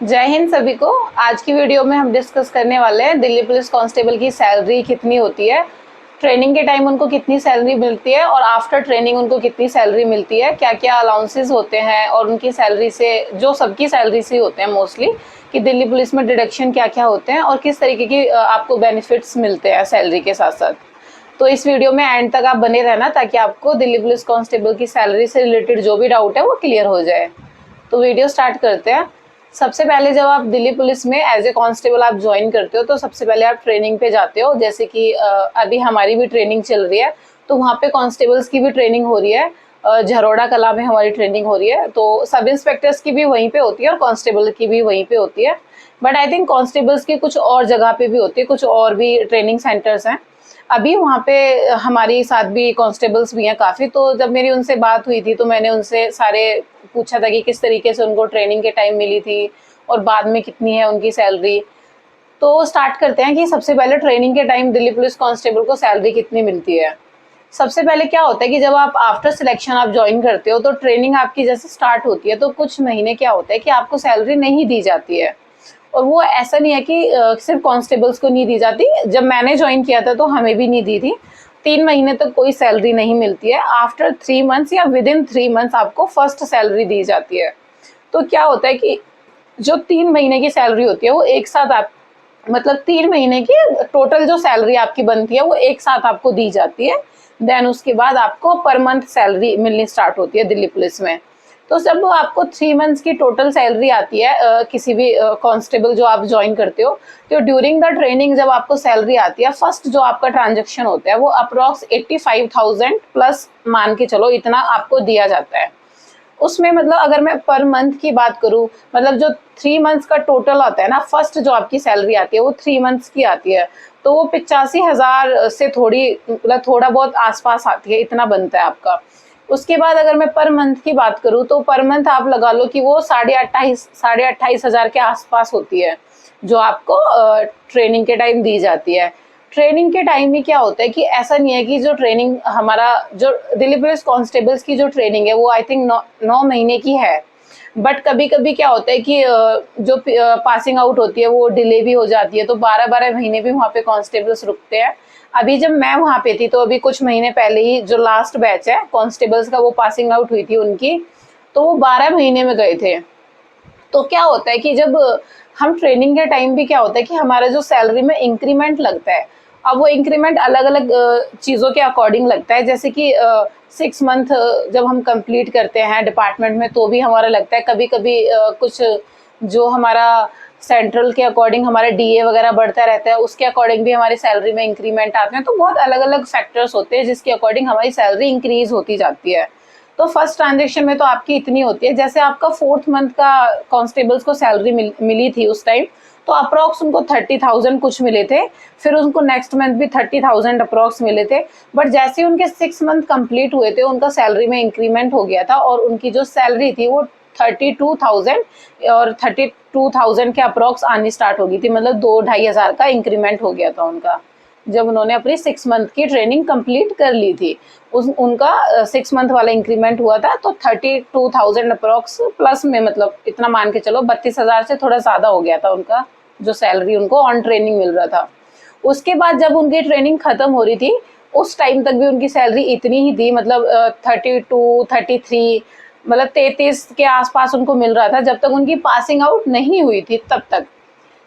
जय हिंद सभी को। आज की वीडियो में हम डिस्कस करने वाले हैं दिल्ली पुलिस कांस्टेबल की सैलरी कितनी होती है, ट्रेनिंग के टाइम उनको कितनी सैलरी मिलती है और आफ्टर ट्रेनिंग उनको कितनी सैलरी मिलती है, क्या क्या अलाउंसेस होते हैं और उनकी सैलरी से जो सबकी सैलरी से होते हैं मोस्टली कि दिल्ली पुलिस में डिडक्शन क्या क्या होते हैं और किस तरीके की आपको बेनिफिट्स मिलते हैं सैलरी के साथ साथ। तो इस वीडियो में एंड तक आप बने रहना ताकि आपको दिल्ली पुलिस कांस्टेबल की सैलरी से रिलेटेड जो भी डाउट है वो क्लियर हो जाए। तो वीडियो स्टार्ट करते हैं। सबसे पहले जब आप दिल्ली पुलिस में एज ए कांस्टेबल आप ज्वाइन करते हो तो सबसे पहले आप ट्रेनिंग पे जाते हो। जैसे कि अभी हमारी भी ट्रेनिंग चल रही है तो वहाँ पे कांस्टेबल्स की भी ट्रेनिंग हो रही है। झरोड़ा कला में हमारी ट्रेनिंग हो रही है, तो सब इंस्पेक्टर्स की भी वहीं पे होती है और कांस्टेबल की भी वहीं पे होती है। बट आई थिंक कांस्टेबल्स की कुछ और जगह पे भी होती है, कुछ और भी ट्रेनिंग सेंटर्स हैं। अभी वहाँ पे हमारी साथ भी कांस्टेबल्स भी हैं काफ़ी। तो जब मेरी उनसे बात हुई थी तो मैंने उनसे सारे पूछा था कि किस तरीके से उनको ट्रेनिंग के टाइम मिली थी और बाद में कितनी है उनकी सैलरी। तो स्टार्ट करते हैं कि सबसे पहले ट्रेनिंग के टाइम दिल्ली पुलिस कांस्टेबल को सैलरी कितनी मिलती है। सबसे पहले क्या होता है कि जब आप आफ्टर सिलेक्शन आप ज्वाइन करते हो तो ट्रेनिंग आपकी जैसे स्टार्ट होती है तो कुछ महीने क्या होता है कि आपको सैलरी नहीं दी जाती है। और वो ऐसा नहीं है कि सिर्फ कांस्टेबल्स को नहीं दी जाती। जब मैंने ज्वाइन किया था तो हमें भी नहीं दी थी। 3 महीने तक कोई सैलरी नहीं मिलती है। आफ्टर 3 मंथ्स या विद इन 3 मंथ्स आपको फर्स्ट सैलरी दी जाती है। तो क्या होता है कि जो 3 महीने की सैलरी होती है वो एक साथ आप मतलब 3 महीने की टोटल जो सैलरी आपकी बनती है वो एक साथ आपको दी जाती है। देन उसके बाद आपको पर मंथ सैलरी मिलनी स्टार्ट होती है दिल्ली पुलिस में। तो जब आपको 3 मंथ्स की टोटल सैलरी आती है किसी भी कांस्टेबल जो आप ज्वाइन करते हो, तो ड्यूरिंग द ट्रेनिंग जब आपको सैलरी आती है फर्स्ट जो आपका ट्रांजेक्शन होता है वो अप्रॉक्स 85,000 प्लस मान के चलो इतना आपको दिया जाता है। उसमें मतलब अगर मैं पर मंथ की बात करूं, मतलब जो 3 मंथ्स का टोटल आता है ना, फर्स्ट जो आपकी सैलरी आती है वो 3 मंथ्स की आती है। तो वो 85,000 से थोड़ी मतलब थोड़ा बहुत आसपास आती है, इतना बनता है आपका। उसके बाद अगर मैं पर मंथ की बात करूं तो पर मंथ आप लगा लो कि वो 28,500 के आसपास होती है जो आपको ट्रेनिंग के टाइम दी जाती है। ट्रेनिंग के टाइम में क्या होता है कि ऐसा नहीं है कि जो ट्रेनिंग हमारा जो दिल्ली पुलिस कांस्टेबल्स की जो ट्रेनिंग है वो आई थिंक 9 महीने की है। बट कभी कभी क्या होता है कि जो पासिंग आउट होती है वो डिले भी हो जाती है, तो 12-12 महीने भी वहाँ पे कांस्टेबल्स रुकते हैं। अभी जब मैं वहाँ पे थी तो अभी कुछ महीने पहले ही जो लास्ट बैच है कांस्टेबल्स का वो पासिंग आउट हुई थी उनकी, तो वो 12 महीने में गए थे। तो क्या होता है कि जब हम ट्रेनिंग के टाइम भी क्या होता है कि हमारा जो सैलरी में इंक्रीमेंट लगता है, अब वो इंक्रीमेंट अलग अलग चीज़ों के अकॉर्डिंग लगता है। जैसे कि 6 मंथ जब हम कंप्लीट करते हैं डिपार्टमेंट में तो भी हमारा लगता है। कभी कभी कुछ जो हमारा सेंट्रल के अकॉर्डिंग हमारा डीए वगैरह बढ़ता रहता है, उसके अकॉर्डिंग भी हमारी सैलरी में इंक्रीमेंट आते हैं। तो बहुत अलग अलग फैक्टर्स होते हैं जिसके अकॉर्डिंग हमारी सैलरी इंक्रीज होती जाती है। तो फर्स्ट ट्रांजेक्शन में तो आपकी इतनी होती है। जैसे आपका 4th मंथ का कांस्टेबल्स को सैलरी मिली थी उस टाइम, तो अप्रॉक्स उनको 30,000 कुछ मिले थे। फिर उनको नेक्स्ट मंथ भी 30,000 अप्रॉक्स मिले थे। बट जैसे उनके 6 मंथ कंप्लीट हुए थे उनका सैलरी में इंक्रीमेंट हो गया था और उनकी जो सैलरी थी वो 32,000 और 32,000 के अप्रॉक्स आनी स्टार्ट हो गई थी। मतलब 2-2,500 का इंक्रीमेंट हो गया था उनका जब उन्होंने अपनी 6 मंथ की ट्रेनिंग कंप्लीट कर ली थी। उनका 6 मंथ वाला इंक्रीमेंट हुआ था तो 32,000 अप्रॉक्स प्लस में, मतलब इतना मान के चलो 32,000 से थोड़ा ज़्यादा हो गया था उनका जो सैलरी उनको ऑन ट्रेनिंग मिल रहा था। उसके बाद जब उनकी ट्रेनिंग ख़त्म हो रही थी उस टाइम तक भी उनकी सैलरी इतनी ही थी, मतलब 32-33, मतलब 33 के आसपास उनको मिल रहा था जब तक उनकी पासिंग आउट नहीं हुई थी तब तक।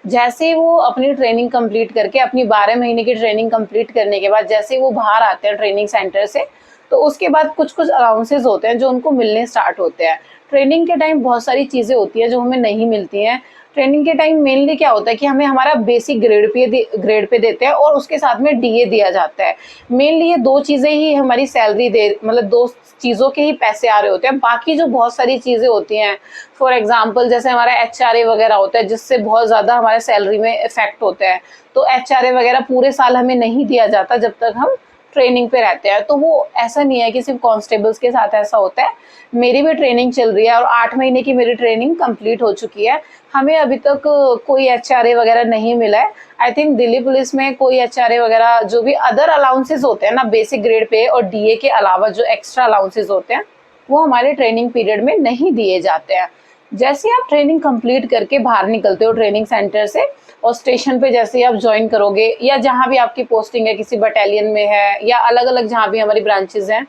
जैसे वो अपनी ट्रेनिंग कंप्लीट करके अपनी 12 महीने की ट्रेनिंग कंप्लीट करने के बाद जैसे वो बाहर आते हैं ट्रेनिंग सेंटर से, तो उसके बाद कुछ कुछ अलाउंसेस होते हैं जो उनको मिलने स्टार्ट होते हैं। ट्रेनिंग के टाइम बहुत सारी चीज़ें होती हैं जो हमें नहीं मिलती हैं। ट्रेनिंग के टाइम मेनली क्या होता है कि हमें हमारा बेसिक ग्रेड पे देते हैं और उसके साथ में डीए दिया जाता है। मेनली ये दो चीज़ें ही हमारी सैलरी दे, मतलब दो चीज़ों के ही पैसे आ रहे होते हैं। बाकी जो बहुत सारी चीज़ें होती हैं, फॉर एग्जांपल जैसे हमारा एचआरए वगैरह होता है जिससे बहुत ज़्यादा हमारे सैलरी में इफेक्ट होता है। तो एचआरए वगैरह पूरे साल हमें नहीं दिया जाता जब तक हम ट्रेनिंग पे रहते हैं। तो वो ऐसा नहीं है कि सिर्फ कांस्टेबल्स के साथ ऐसा होता है। मेरी भी ट्रेनिंग चल रही है और 8 महीने की मेरी ट्रेनिंग कंप्लीट हो चुकी है। हमें अभी तक कोई एचआरए वगैरह नहीं मिला है। आई थिंक दिल्ली पुलिस में कोई एचआरए वगैरह जो भी अदर अलाउंसेस होते हैं ना, बेसिक ग्रेड पे और डीए के अलावा जो एक्स्ट्रा अलाउंसेस होते हैं वो हमारे ट्रेनिंग पीरियड में नहीं दिए जाते हैं। जैसे आप ट्रेनिंग कंप्लीट करके बाहर निकलते हो ट्रेनिंग सेंटर से, और स्टेशन पे जैसे ही आप ज्वाइन करोगे या जहाँ भी आपकी पोस्टिंग है, किसी बटालियन में है या अलग अलग जहाँ भी हमारी ब्रांचेज हैं,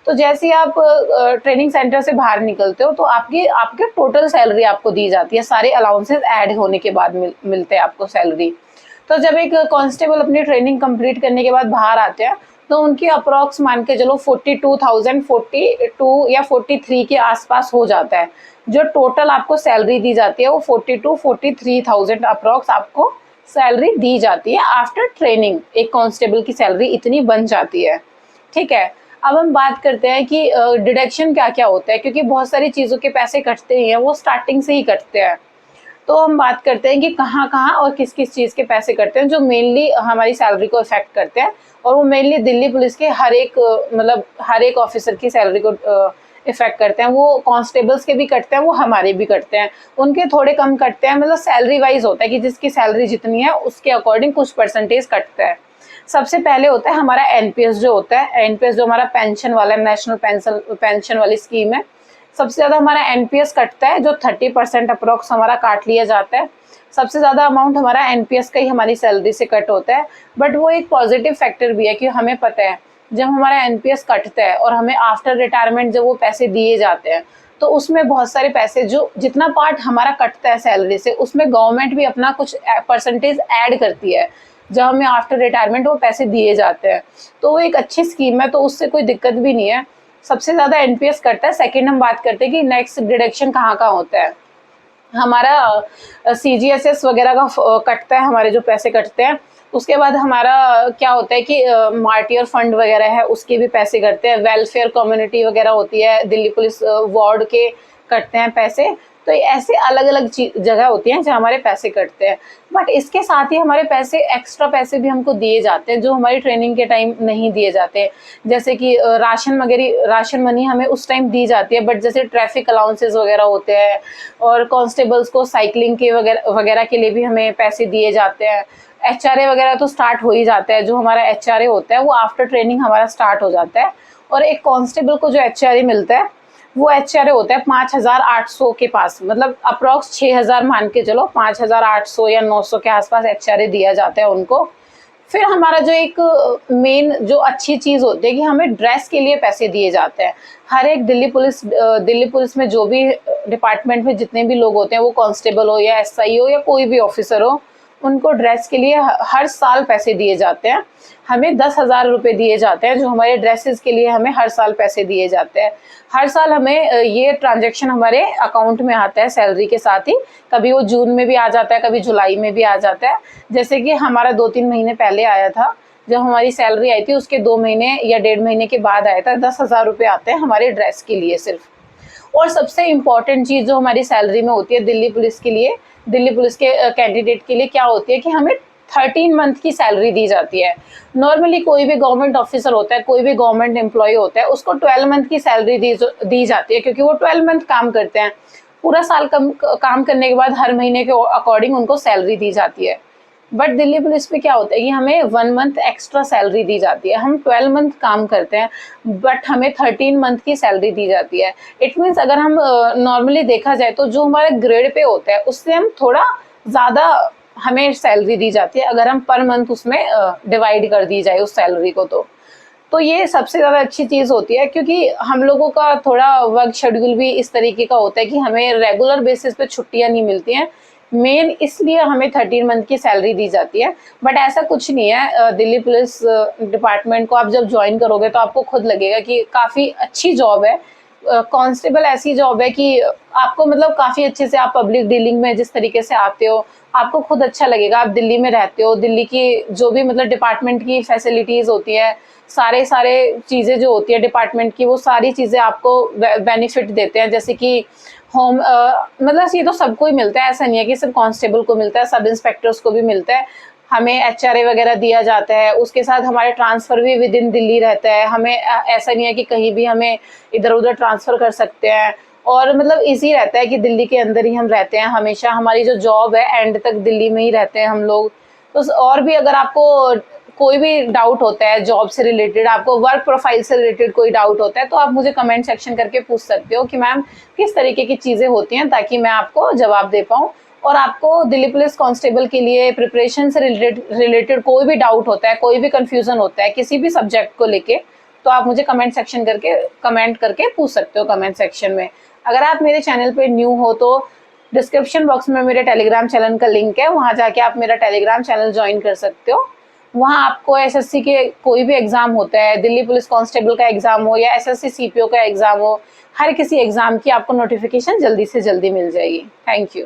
तो जैसे ही आप ट्रेनिंग सेंटर से बाहर निकलते हो तो आपकी आपके टोटल सैलरी आपको दी जाती है, सारे अलाउंसेस ऐड होने के बाद मिलते हैं आपको सैलरी। तो जब एक कांस्टेबल अपनी ट्रेनिंग कंप्लीट करने के बाद बाहर आते हैं तो उनकी अप्रॉक्स मान के चलो 42,000, 42 या 43 के आसपास हो जाता है। जो टोटल आपको सैलरी दी जाती है वो 42-43,000 अप्रॉक्स आपको सैलरी दी जाती है आफ्टर ट्रेनिंग। एक कांस्टेबल की सैलरी इतनी बन जाती है। ठीक है, अब हम बात करते हैं कि डिडक्शन क्या क्या होता है, क्योंकि बहुत सारी चीज़ों के पैसे कटते ही हैं, वो स्टार्टिंग से ही कटते हैं। तो हम बात करते हैं कि कहाँ कहाँ और किस किस चीज़ के पैसे कटते हैं जो मेनली हमारी सैलरी को इफेक्ट करते हैं, और वो मेनली दिल्ली पुलिस के हर एक मतलब हर एक ऑफिसर की सैलरी को इफेक्ट करते हैं। वो कांस्टेबल्स के भी कटते हैं, वो हमारे भी कटते हैं, उनके थोड़े कम कटते हैं, मतलब सैलरी वाइज होता है कि जिसकी सैलरी जितनी है उसके अकॉर्डिंग कुछ परसेंटेज कटता है। सबसे पहले होता है हमारा एनपीएस जो होता है, एनपीएस जो हमारा पेंशन वाला नेशनल पेंशन वाली स्कीम है, सबसे ज़्यादा हमारा एनपीएस कटता है, जो 30% अप्रोक्स हमारा काट लिया जाता है। सबसे ज़्यादा अमाउंट हमारा एनपीएस का ही हमारी सैलरी से कट होता है। बट वो एक पॉजिटिव फैक्टर भी है कि हमें पता है जब हमारा एनपीएस कटता है और हमें आफ्टर रिटायरमेंट जब वो पैसे दिए जाते हैं तो उसमें बहुत सारे पैसे, जो जितना पार्ट हमारा कटता है सैलरी से, उसमें गवर्नमेंट भी अपना कुछ परसेंटेज ऐड करती है जब हमें आफ्टर रिटायरमेंट वो पैसे दिए जाते हैं। तो वो एक अच्छी स्कीम है, तो उससे कोई दिक्कत भी नहीं है। सबसे ज़्यादा एनपीएस कटता है। सेकंड हम बात करते हैं कि नेक्स्ट डिडक्शन कहाँ कहाँ होता है। हमारा सीजीएसएस वगैरह का कटता है, हमारे जो पैसे कटते हैं। उसके बाद हमारा क्या होता है कि मार्टियर फंड वगैरह है, उसके भी पैसे कटते हैं। वेलफेयर कम्युनिटी वगैरह होती है, दिल्ली पुलिस वार्ड के कटते हैं पैसे। तो ऐसे अलग अलग जगह होती हैं जहाँ हमारे पैसे कटते हैं। बट इसके साथ ही हमारे पैसे, एक्स्ट्रा पैसे भी हमको दिए जाते हैं जो हमारी ट्रेनिंग के टाइम नहीं दिए जाते। जैसे कि राशन वगैरह, राशन मनी हमें उस टाइम दी जाती है, बट जैसे ट्रैफिक अलाउंसेस वगैरह होते हैं, और कांस्टेबल्स को साइकिलिंग के वगैरह के लिए भी हमें पैसे दिए जाते हैं। एचआरए वगैरह तो स्टार्ट हो ही जाता है, जो हमारा एचआरए होता है वो आफ्टर ट्रेनिंग हमारा स्टार्ट हो जाता है। और एक कांस्टेबल को जो एचआरए मिलता है वो एचआरए होता है 5,800 के पास, मतलब अप्रॉक्स 6,000 मान के चलो, 5,800 या 900 के आसपास एचआरए दिया जाता है उनको। फिर हमारा जो एक मेन जो अच्छी चीज़ होती है कि हमें ड्रेस के लिए पैसे दिए जाते हैं। हर एक दिल्ली पुलिस में जो भी डिपार्टमेंट में जितने भी लोग होते हैं, वो कांस्टेबल हो या एसआई हो या कोई भी ऑफिसर हो, उनको ड्रेस के लिए हर साल पैसे दिए जाते हैं। हमें 10,000 रुपये दिए जाते हैं, जो हमारे ड्रेसेस के लिए हमें हर साल पैसे दिए जाते हैं। हर साल हमें ये ट्रांजैक्शन हमारे अकाउंट में आता है सैलरी के साथ ही। कभी वो जून में भी आ जाता है, कभी जुलाई में भी आ जाता है। जैसे कि हमारा 2-3 महीने पहले आया था, जब हमारी सैलरी आई थी उसके 2 महीने या 1.5 महीने के बाद आया था। 10,000 रुपये आते हैं हमारे ड्रेस के लिए सिर्फ। और सबसे इम्पॉर्टेंट चीज़ जो हमारी सैलरी में होती है दिल्ली पुलिस के लिए, दिल्ली पुलिस के कैंडिडेट के लिए क्या होती है कि हमें 13 मंथ की सैलरी दी जाती है। नॉर्मली कोई भी गवर्नमेंट ऑफिसर होता है, कोई भी गवर्नमेंट एम्प्लॉय होता है, उसको 12 मंथ की सैलरी दी जाती है, क्योंकि वो 12 मंथ काम करते हैं। पूरा साल काम करने के बाद हर महीने के अकॉर्डिंग उनको सैलरी दी जाती है। बट दिल्ली पुलिस में क्या होता है कि हमें 1 मंथ एक्स्ट्रा सैलरी दी जाती है। हम 12 मंथ काम करते हैं बट हमें 13 मंथ की सैलरी दी जाती है। इट मीन्स अगर हम नॉर्मली देखा जाए तो जो हमारे ग्रेड पे होता है उससे हम थोड़ा ज़्यादा हमें सैलरी दी जाती है, अगर हम पर मंथ उसमें डिवाइड कर दी जाए उस सैलरी को। तो ये सबसे ज़्यादा अच्छी चीज़ होती है, क्योंकि हम लोगों का थोड़ा वर्क शेड्यूल भी इस तरीके का होता है कि हमें रेगुलर बेसिस पे छुट्टियाँ नहीं मिलती हैं। मेन इसलिए हमें 13 मंथ की सैलरी दी जाती है। बट ऐसा कुछ नहीं है, दिल्ली पुलिस डिपार्टमेंट को आप जब ज्वाइन करोगे तो आपको खुद लगेगा कि काफ़ी अच्छी जॉब है। कांस्टेबल ऐसी जॉब है कि आपको मतलब काफ़ी अच्छे से आप पब्लिक डीलिंग में जिस तरीके से आते हो, आपको खुद अच्छा लगेगा। आप दिल्ली में रहते हो, दिल्ली की जो भी मतलब डिपार्टमेंट की फैसिलिटीज़ होती है, सारे चीज़ें जो होती है डिपार्टमेंट की, वो सारी चीज़ें आपको बेनिफिट देते हैं। जैसे कि होम मतलब ये तो सबको ही मिलता है, ऐसा नहीं है कि सिर्फ कांस्टेबल को मिलता है, सब इंस्पेक्टर्स को भी मिलता है। हमें एचआरए वगैरह दिया जाता है, उसके साथ हमारे ट्रांसफ़र भी विद इन दिल्ली रहता है। हमें ऐसा नहीं है कि कहीं भी हमें इधर उधर ट्रांसफ़र कर सकते हैं, और मतलब ईजी रहता है कि दिल्ली के अंदर ही हम रहते हैं हमेशा। हमारी जो जॉब है एंड तक दिल्ली में ही रहते हैं हम लोग। तो और भी अगर आपको कोई भी डाउट होता है जॉब से रिलेटेड, आपको वर्क प्रोफाइल से रिलेटेड कोई डाउट होता है, तो आप मुझे कमेंट सेक्शन करके पूछ सकते हो कि मैम किस तरीके की चीज़ें होती हैं, ताकि मैं आपको जवाब दे पाऊँ। और आपको दिल्ली पुलिस कांस्टेबल के लिए प्रिपरेशन से रिलेटेड कोई भी डाउट होता है, कोई भी कंफ्यूजन होता है किसी भी सब्जेक्ट को लेके, तो आप मुझे कमेंट करके पूछ सकते हो कमेंट सेक्शन में। अगर आप मेरे चैनल पे न्यू हो तो डिस्क्रिप्शन बॉक्स में मेरे टेलीग्राम चैनल का लिंक है, वहाँ जाके आप मेरा टेलीग्राम चैनल ज्वाइन कर सकते हो। वहाँ आपको एसएससी के कोई भी एग्जाम होता है, दिल्ली पुलिस कांस्टेबल का एग्जाम हो या एसएससी सीपीओ का एग्जाम हो, हर किसी एग्जाम की आपको नोटिफिकेशन जल्दी से जल्दी मिल जाएगी। Thank you.